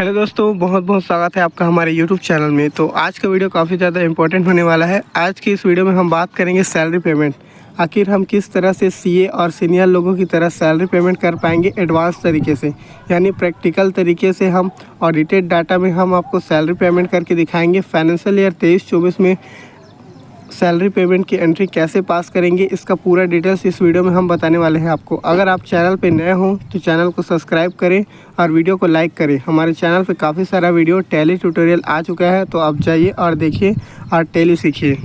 Hello दोस्तों, बहुत बहुत स्वागत है आपका हमारे यूट्यूब चैनल में। तो आज का वीडियो काफ़ी ज़्यादा इंपॉर्टेंट होने वाला है। आज की इस वीडियो में हम बात करेंगे सैलरी पेमेंट। आखिर हम किस तरह से सीए और सीनियर लोगों की तरह सैलरी पेमेंट कर पाएंगे एडवांस तरीके से, यानी प्रैक्टिकल तरीके से। हम ऑडिटेड डाटा में हम आपको सैलरी पेमेंट करके दिखाएंगे। फाइनेंशियल ईयर 23-24 में सैलरी पेमेंट की एंट्री कैसे पास करेंगे, इसका पूरा डिटेल्स इस वीडियो में हम बताने वाले हैं आपको। अगर आप चैनल पे नए हों तो चैनल को सब्सक्राइब करें और वीडियो को लाइक करें। हमारे चैनल पे काफ़ी सारा वीडियो टैली ट्यूटोरियल आ चुका है, तो आप जाइए और देखिए और टैली सीखिए।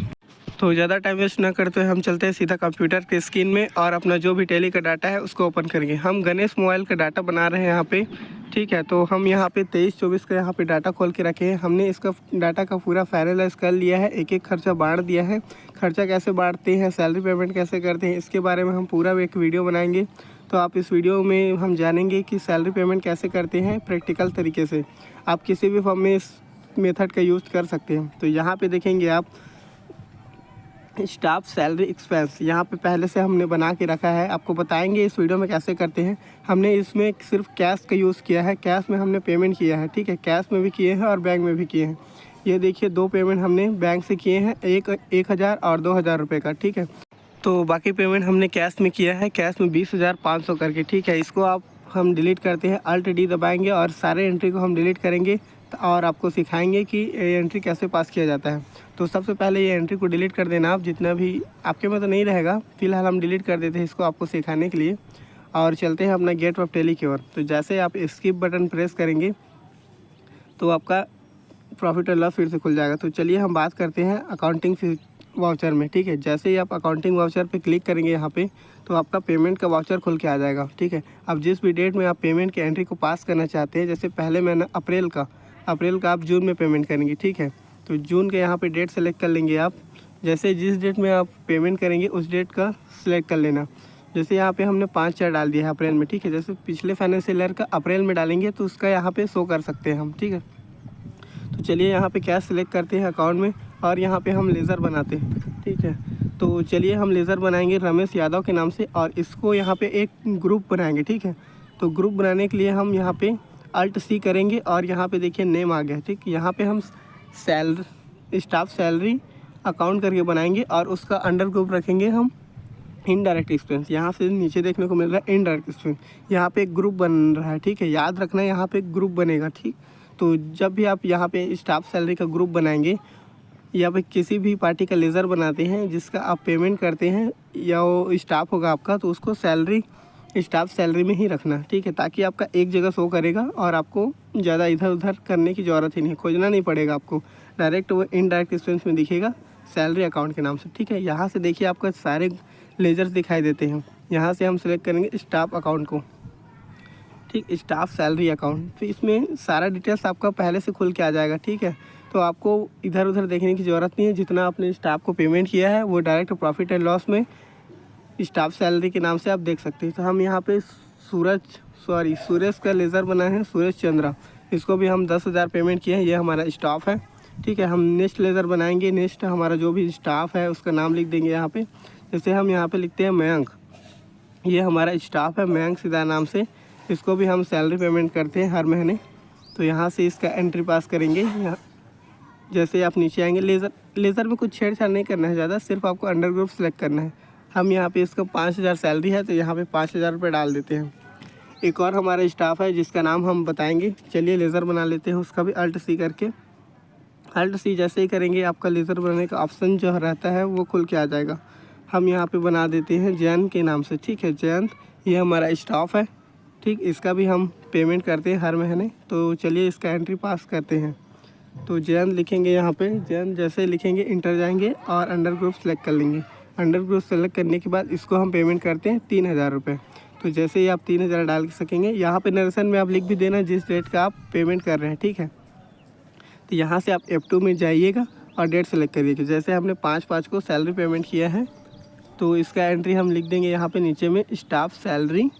तो ज़्यादा टाइम वेस्ट ना करते हुए हम चलते हैं सीधा कंप्यूटर के स्क्रीन में और अपना जो भी टैली का डाटा है उसको ओपन करेंगे। हम गणेश मोबाइल का डाटा बना रहे हैं यहाँ पे, ठीक है। तो हम यहाँ पे 23-24 का यहाँ पे डाटा खोल के रखे हैं। हमने इसका डाटा का पूरा फाइनलाइज कर लिया है, एक एक खर्चा बांट दिया है। खर्चा कैसे बांटते हैं, सैलरी पेमेंट कैसे करते हैं, इसके बारे में हम पूरा एक वीडियो बनाएंगे। तो आप इस वीडियो में हम जानेंगे कि सैलरी पेमेंट कैसे करते हैं प्रैक्टिकल तरीके से। आप किसी भी फॉर्म में इस मेथड का यूज़ कर सकते हैं। तो यहाँ पे देखेंगे आप स्टाफ सैलरी एक्सपेंस, यहाँ पे पहले से हमने बना के रखा है। आपको बताएंगे इस वीडियो में कैसे करते हैं। हमने इसमें सिर्फ कैश का यूज़ किया है, कैश में हमने पेमेंट किया है, ठीक है। कैश में भी किए हैं और बैंक में भी किए हैं। ये देखिए, दो पेमेंट हमने बैंक से किए हैं, एक 1000 और 2000 रुपये का, ठीक है। तो बाकी पेमेंट हमने कैश में किया है, कैश में 20,500 करके, ठीक है। इसको आप हम डिलीट करते हैं, Alt D दबाएंगे और सारे एंट्री को हम डिलीट करेंगे और आपको सिखाएंगे कि ये एंट्री कैसे पास किया जाता है। तो सबसे पहले ये एंट्री को डिलीट कर देना आप, जितना भी आपके में तो नहीं रहेगा, फिलहाल हम डिलीट कर देते हैं इसको आपको सिखाने के लिए। और चलते हैं अपना गेट ऑफ टैली की ओर। तो जैसे आप स्किप बटन प्रेस करेंगे तो आपका प्रॉफिट और लॉस फिर से खुल जाएगा। तो चलिए हम बात करते हैं अकाउंटिंग वाउचर में, ठीक है। जैसे ही आप अकाउंटिंग वाउचर पे क्लिक करेंगे यहाँ पे, तो आपका पेमेंट का वाउचर खुल के आ जाएगा, ठीक है। अब जिस भी डेट में आप पेमेंट की एंट्री को पास करना चाहते हैं, जैसे पहले मैंने अप्रैल का आप जून में पेमेंट करेंगे, ठीक है। तो जून के यहाँ पे डेट सेलेक्ट कर लेंगे आप। जैसे जिस डेट में आप पेमेंट करेंगे उस डेट का सिलेक्ट कर लेना। जैसे यहाँ पे हमने 5/4 डाल दिया है अप्रैल में, ठीक है। जैसे पिछले फाइनेंशियल ईयर का अप्रैल में डालेंगे तो उसका यहाँ पे शो कर सकते हैं हम, ठीक है। तो चलिए यहाँ पे कैश सिलेक्ट करते हैं अकाउंट में और यहाँ पे हम लेज़र बनाते हैं, ठीक है। तो चलिए हम लेज़र बनाएंगे रमेश यादव के नाम से और इसको यहाँ पे एक ग्रुप बनाएंगे, ठीक है। तो ग्रुप बनाने के लिए हम यहाँ पे Alt C करेंगे और यहाँ पे देखिए नेम आ गया, ठीक। यहाँ पे हम स्टाफ सैलरी अकाउंट करके बनाएंगे और उसका अंडर ग्रुप रखेंगे हम इनडायरेक्ट एक्सपेंस। यहाँ से नीचे देखने को मिल रहा है इनडायरेक्ट एक्सपेंस, यहाँ पे एक ग्रुप बन रहा है, ठीक है। याद रखना यहाँ पे एक ग्रुप बनेगा, ठीक। तो जब भी आप यहाँ पे स्टाफ सैलरी का ग्रुप बनाएंगे या फिर किसी भी पार्टी का लेज़र बनाते हैं जिसका आप पेमेंट करते हैं या वो स्टाफ होगा आपका, तो उसको स्टाफ सैलरी में ही रखना, ठीक है। ताकि आपका एक जगह शो करेगा और आपको ज़्यादा इधर उधर करने की ज़रूरत ही नहीं, खोजना नहीं पड़ेगा आपको। डायरेक्ट वो इनडायरेक्ट एक्सपेंस में दिखेगा सैलरी अकाउंट के नाम से, ठीक है। यहाँ से देखिए आपको सारे लेजर्स दिखाई देते हैं। यहाँ से हम सेलेक्ट करेंगे स्टाफ अकाउंट को, ठीक, स्टाफ सैलरी अकाउंट। तो इसमें सारा डिटेल्स आपका पहले से खुल के आ जाएगा, ठीक है। तो आपको इधर उधर देखने की ज़रूरत नहीं है। जितना आपने स्टाफ को पेमेंट किया है वो डायरेक्ट प्रॉफिट एंड लॉस में स्टाफ सैलरी के नाम से आप देख सकते हैं। तो हम यहाँ पे सुरेश का लेज़र बना है, सुरेश चंद्रा। इसको भी हम 10,000 पेमेंट किए हैं, ये हमारा स्टाफ है, ठीक है। हम नेक्स्ट लेज़र बनाएंगे, नेक्स्ट हमारा जो भी स्टाफ है उसका नाम लिख देंगे यहाँ पे। जैसे हम यहाँ पे लिखते हैं मयंक, ये हमारा स्टाफ है मयंक सीधा नाम से। इसको भी हम सैलरी पेमेंट करते हैं हर महीने। तो यहाँ से इसका एंट्री पास करेंगे। यहाँ जैसे आप नीचे आएंगे, लेज़र में कुछ छेड़छाड़ नहीं करना है ज़्यादा, सिर्फ आपको अंडर ग्रुप सेलेक्ट करना है। हम यहाँ पे इसका 5000 सैलरी है तो यहाँ पे 5000 रुपये डाल देते हैं। एक और हमारा स्टाफ है जिसका नाम हम बताएंगे। चलिए लेज़र बना लेते हैं उसका भी Alt C करके। Alt C जैसे ही करेंगे आपका लेज़र बनाने का ऑप्शन जो रहता है वो खुल के आ जाएगा। हम यहाँ पे बना देते हैं जयंत के नाम से, ठीक है। जयंत ये हमारा स्टाफ है, ठीक। इसका भी हम पेमेंट करते हैं हर महीने। तो चलिए इसका एंट्री पास करते हैं। तो जयंत लिखेंगे यहाँ पे, जयंत जैसे लिखेंगे इंटर जाएंगे और अंडर ग्रुप सेलेक्ट कर लेंगे। अंडर ग्रुप सेलेक्ट करने के बाद इसको हम पेमेंट करते हैं 3000 रुपये। तो जैसे ही आप 3000 डाल सकेंगे, यहाँ पे नरेशन में आप लिख भी देना जिस डेट का आप पेमेंट कर रहे हैं, ठीक है। तो यहाँ से आप F2 में जाइएगा और डेट सेलेक्ट करिएगा। जैसे हमने 5/5 को सैलरी पेमेंट किया है तो इसका एंट्री हम लिख देंगे यहाँ पे नीचे में स्टाफ सैलरी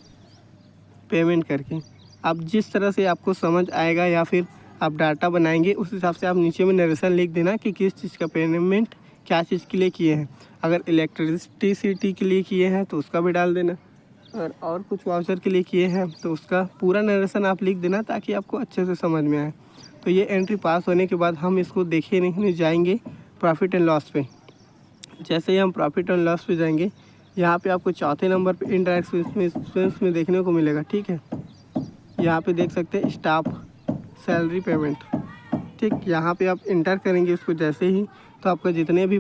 पेमेंट करके। अब जिस तरह से आपको समझ आएगा या फिर आप डाटा बनाएंगे उस हिसाब से आप नीचे में नरेशन लिख देना कि किस चीज़ का पेमेंट क्या चीज़ के लिए किए हैं। अगर इलेक्ट्रिसिटी के लिए किए हैं तो उसका भी डाल देना, और कुछ वाउचर के लिए किए हैं तो उसका पूरा नरेशन आप लिख देना ताकि आपको अच्छे से समझ में आए। तो ये एंट्री पास होने के बाद हम इसको देखने जाएंगे प्रॉफिट एंड लॉस पे। जैसे ही हम प्रॉफिट एंड लॉस पे जाएंगे, यहाँ पे आपको चौथे नंबर पे इनडायरेक्ट एक्सपेंस में देखने को मिलेगा। ठीक है, यहाँ पे देख सकते हैं स्टाफ सैलरी पेमेंट। ठीक, यहाँ पे आप इंटर करेंगे इसको जैसे ही, तो आपका जितने भी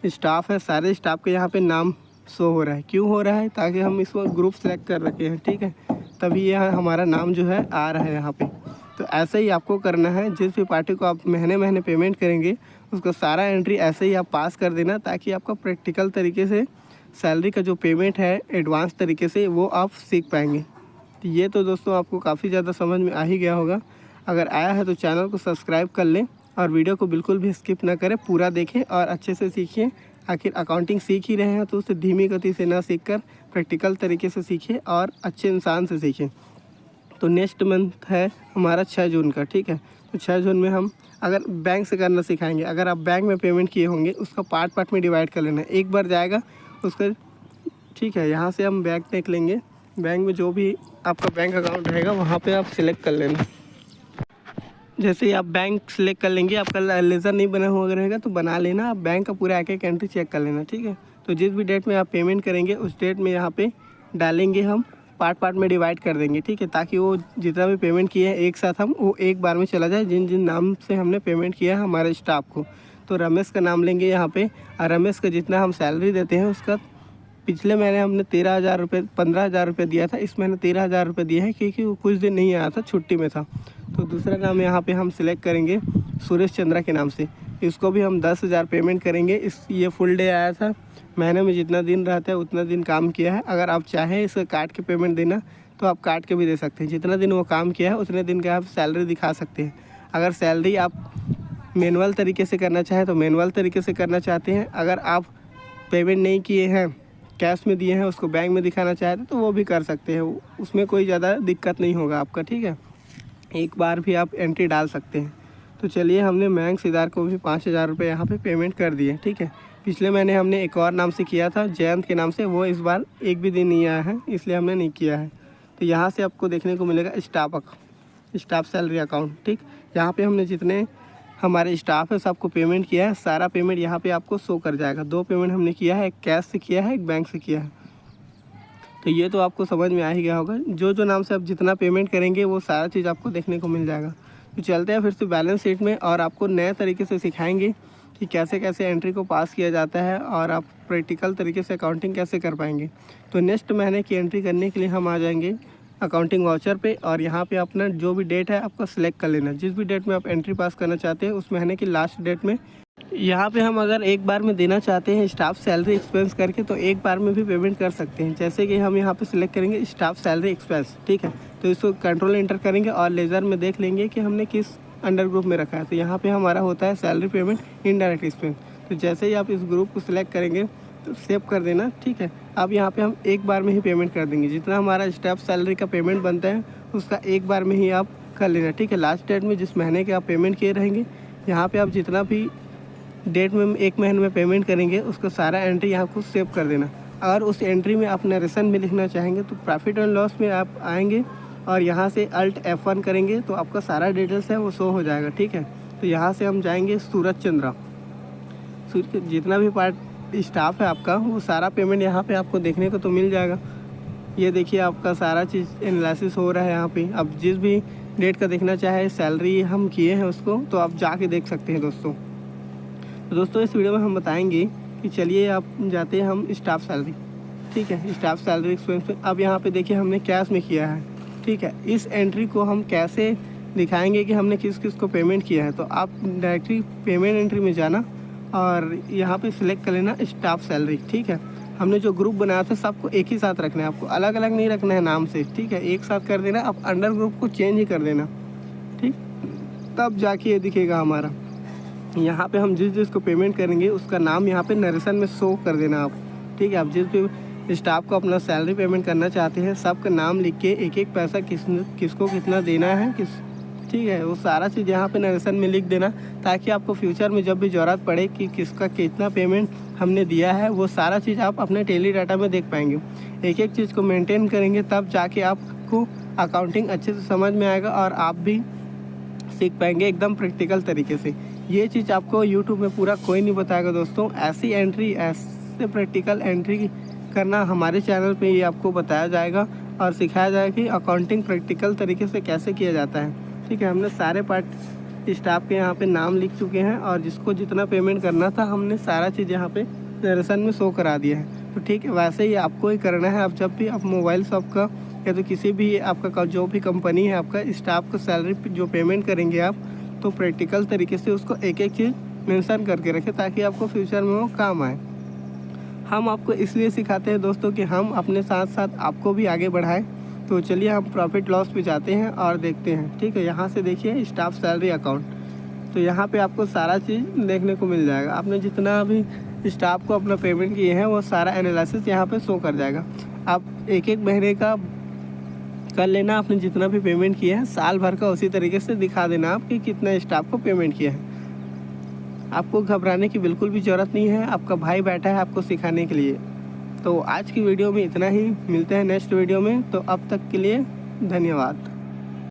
स्टाफ है सारे स्टाफ के यहाँ पे नाम शो हो रहा है। क्यों हो रहा है? ताकि हम इसको ग्रुप सेलेक्ट कर रखे हैं। ठीक है, तभी यह हमारा नाम जो है आ रहा है यहाँ पे। तो ऐसे ही आपको करना है, जिस भी पार्टी को आप महीने पेमेंट करेंगे उसका सारा एंट्री ऐसे ही आप पास कर देना, ताकि आपका प्रैक्टिकल तरीके से सैलरी का जो पेमेंट है एडवांस तरीके से वो आप सीख पाएंगे। तो ये तो दोस्तों आपको काफ़ी ज़्यादा समझ में आ ही गया होगा। अगर आया है तो चैनल को सब्सक्राइब कर लें और वीडियो को बिल्कुल भी स्किप ना करें, पूरा देखें और अच्छे से सीखिए। आखिर अकाउंटिंग सीख ही रहे हैं तो उसे धीमी गति से ना सीखकर प्रैक्टिकल तरीके से सीखिए और अच्छे इंसान से सीखें। तो नेक्स्ट मंथ है हमारा 6 जून का। ठीक है, तो 6 जून में हम अगर बैंक से करना सिखाएंगे। अगर आप बैंक में पेमेंट किए होंगे उसका पार्ट में डिवाइड कर लेना है, एक बार जाएगा उसका। ठीक है, यहाँ से हम बैंक देख लेंगे। बैंक में जो भी आपका बैंक अकाउंट रहेगा वहाँ पे आप सिलेक्ट कर लेना। जैसे ही आप बैंक सिलेक्ट कर लेंगे, आपका लेज़र नहीं बना हुआ रहेगा तो बना लेना। आप बैंक का पूरा एक एंट्री चेक कर लेना। ठीक है, तो जिस भी डेट में आप पेमेंट करेंगे उस डेट में यहाँ पे डालेंगे, हम पार्ट में डिवाइड कर देंगे। ठीक है, ताकि वो जितना भी पेमेंट किए हैं एक साथ हम वो एक बार में चला जाए। जिन जिन नाम से हमने पेमेंट किया है हमारे स्टाफ को, तो रमेश का नाम लेंगे यहाँ पे। और रमेश का जितना हम सैलरी देते हैं उसका पिछले महीने हमने 13,000 रुपये 15,000 रुपये दिया था, इस महीने 13,000 रुपये दिए हैं क्योंकि वो कुछ दिन नहीं आया था, छुट्टी में था। तो दूसरा नाम यहाँ पे हम सिलेक्ट करेंगे सुरेश चंद्रा के नाम से। इसको भी हम 10,000 पेमेंट करेंगे। ये फुल डे आया था, महीने में जितना दिन रहता है उतना दिन काम किया है। अगर आप चाहें इसका काट के पेमेंट देना तो आप काट के भी दे सकते हैं। जितना दिन वो काम किया है उतने दिन का आप सैलरी दिखा सकते हैं। अगर सैलरी आप मैनुअल तरीके से करना चाहें तो मैनुअल तरीके से करना चाहते हैं। अगर आप पेमेंट नहीं किए हैं, कैश में दिए हैं, उसको बैंक में दिखाना चाहते हैं तो वो भी कर सकते हैं। उसमें कोई ज़्यादा दिक्कत नहीं होगा आपका। ठीक है, एक बार भी आप एंट्री डाल सकते हैं। तो चलिए, हमने मयंक सिदार को भी 5,000 रुपये यहाँ पे पेमेंट कर दिए। ठीक है, पिछले महीने हमने एक और नाम से किया था जयंत के नाम से, वो इस बार एक भी दिन नहीं आया है इसलिए हमने नहीं किया है। तो यहाँ से आपको देखने को मिलेगा स्टाफ सैलरी अकाउंट। ठीक, यहाँ पे हमने जितने हमारे स्टाफ है सबको पेमेंट किया है, सारा पेमेंट यहाँ पे आपको शो कर जाएगा। 2 पेमेंट हमने किया है, एक कैश से किया है, एक बैंक से किया है। तो ये तो आपको समझ में आ ही गया होगा। जो नाम से आप जितना पेमेंट करेंगे वो सारा चीज़ आपको देखने को मिल जाएगा। तो चलते हैं फिर से बैलेंस शीट में और आपको नए तरीके से सिखाएंगे कि कैसे कैसे एंट्री को पास किया जाता है और आप प्रैक्टिकल तरीके से अकाउंटिंग कैसे कर पाएंगे। तो नेक्स्ट महीने की एंट्री करने के लिए हम आ जाएंगे अकाउंटिंग वाउचर पे और यहाँ पे अपना जो भी डेट है आपका सिलेक्ट कर लेना। जिस भी डेट में आप एंट्री पास करना चाहते हैं उस महीने की लास्ट डेट में यहाँ पे हम अगर एक बार में देना चाहते हैं स्टाफ सैलरी एक्सपेंस करके तो एक बार में भी पेमेंट कर सकते हैं। जैसे कि हम यहाँ पे सिलेक्ट करेंगे स्टाफ सैलरी एक्सपेंस। ठीक है, तो इसको कंट्रोल एंटर करेंगे और लेज़र में देख लेंगे कि हमने किस अंडर ग्रुप में रखा है। तो यहाँ पे हमारा होता है सैलरी पेमेंट इनडायरेक्ट एक्सपेंस। तो जैसे ही आप इस ग्रुप को सिलेक्ट करेंगे तो सेव कर देना। ठीक है, अब यहाँ पे हम एक बार में ही पेमेंट कर देंगे। जितना हमारा स्टाफ सैलरी का पेमेंट बनता है उसका एक बार में ही आप कर लेना। ठीक है, लास्ट डेट में जिस महीने के आप पेमेंट किए रहेंगे यहाँ पे आप जितना भी डेट में एक महीने में पेमेंट करेंगे उसका सारा एंट्री यहाँ को सेव कर देना। अगर उस एंट्री में आप नरेशन में लिखना चाहेंगे तो प्रॉफिट एंड लॉस में आप आएंगे और यहाँ से Alt F1 करेंगे तो आपका सारा डिटेल्स है वो शो हो जाएगा। ठीक है, तो यहाँ से हम जाएंगे सूरज चंद्रा। जितना भी पार्ट स्टाफ है आपका वो सारा पेमेंट यहाँ पे आपको देखने को तो मिल जाएगा। ये देखिए आपका सारा चीज़ एनालिसिस हो रहा है यहाँ पे। अब जिस भी डेट का देखना चाहे सैलरी हम किए हैं उसको तो आप जाके देख सकते हैं दोस्तों। तो दोस्तों इस वीडियो में हम बताएंगे कि चलिए आप जाते हैं हम स्टाफ सैलरी। ठीक है, स्टाफ सैलरी एक्सपेंस पे अब यहाँ पे देखिए हमने कैश में किया है। ठीक है, इस एंट्री को हम कैसे दिखाएंगे कि हमने किस किस को पेमेंट किया है। तो आप डायरेक्टली पेमेंट एंट्री में जाना और यहाँ पे सिलेक्ट कर लेना स्टाफ सैलरी। ठीक है, हमने जो ग्रुप बनाया था सबको एक ही साथ रखना है, आपको अलग अलग नहीं रखना है नाम से। ठीक है, एक साथ कर देना। आप अंडर ग्रुप को चेंज ही कर देना। ठीक, तब जाके ये दिखेगा हमारा। यहाँ पे हम जिस को पेमेंट करेंगे उसका नाम यहाँ पे नरेशन में शो कर देना आप। ठीक है, आप जिस भी स्टाफ को अपना सैलरी पेमेंट करना चाहते हैं सबका नाम लिख के एक एक पैसा किसको कितना देना है ठीक है। वो सारा चीज़ यहाँ पे नरेशन में लिख देना, ताकि आपको फ्यूचर में जब भी ज़रूरत पड़े कि किसका कितना पेमेंट हमने दिया है, वो सारा चीज़ आप अपने टेली डाटा में देख पाएंगे। एक एक चीज़ को मेंटेन करेंगे तब जाके आपको अकाउंटिंग अच्छे से समझ में आएगा और आप भी सीख पाएंगे एकदम प्रैक्टिकल तरीके से। ये चीज़ आपको यूट्यूब में पूरा कोई नहीं बताएगा दोस्तों। ऐसी एंट्री, ऐसे प्रैक्टिकल एंट्री करना हमारे चैनल पे ही आपको बताया जाएगा और सिखाया जाएगा कि अकाउंटिंग प्रैक्टिकल तरीके से कैसे किया जाता है। ठीक है, हमने सारे पार्ट स्टाफ के यहाँ पे नाम लिख चुके हैं और जिसको जितना पेमेंट करना था हमने सारा चीज़ यहाँ पे नरेशन में शो करा दिया है। तो ठीक है, वैसे ही आपको ही करना है। आप जब भी आप मोबाइल शॉप का या तो किसी भी आपका जो भी कंपनी है, आपका स्टाफ को सैलरी जो पेमेंट करेंगे आप, तो प्रैक्टिकल तरीके से उसको एक एक चीज़ मेंशन करके रखें ताकि आपको फ्यूचर में वो काम आए। हम आपको इसलिए सिखाते हैं दोस्तों कि हम अपने साथ साथ आपको भी आगे बढ़ाएं। तो चलिए हम प्रॉफिट लॉस पे जाते हैं और देखते हैं। ठीक है, यहाँ से देखिए स्टाफ सैलरी अकाउंट, तो यहाँ पे आपको सारा चीज़ देखने को मिल जाएगा। आपने जितना भी स्टाफ को अपना पेमेंट किए हैं वो सारा एनालिसिस यहाँ पे शो कर जाएगा। आप एक एक महीने का कर लेना, आपने जितना भी पेमेंट किया है साल भर का उसी तरीके से दिखा देना आप कि कितना स्टाफ को पेमेंट किया है। आपको घबराने की बिल्कुल भी ज़रूरत नहीं है, आपका भाई बैठा है आपको सिखाने के लिए। तो आज की वीडियो में इतना ही, मिलते हैं नेक्स्ट वीडियो में। तो अब तक के लिए धन्यवाद।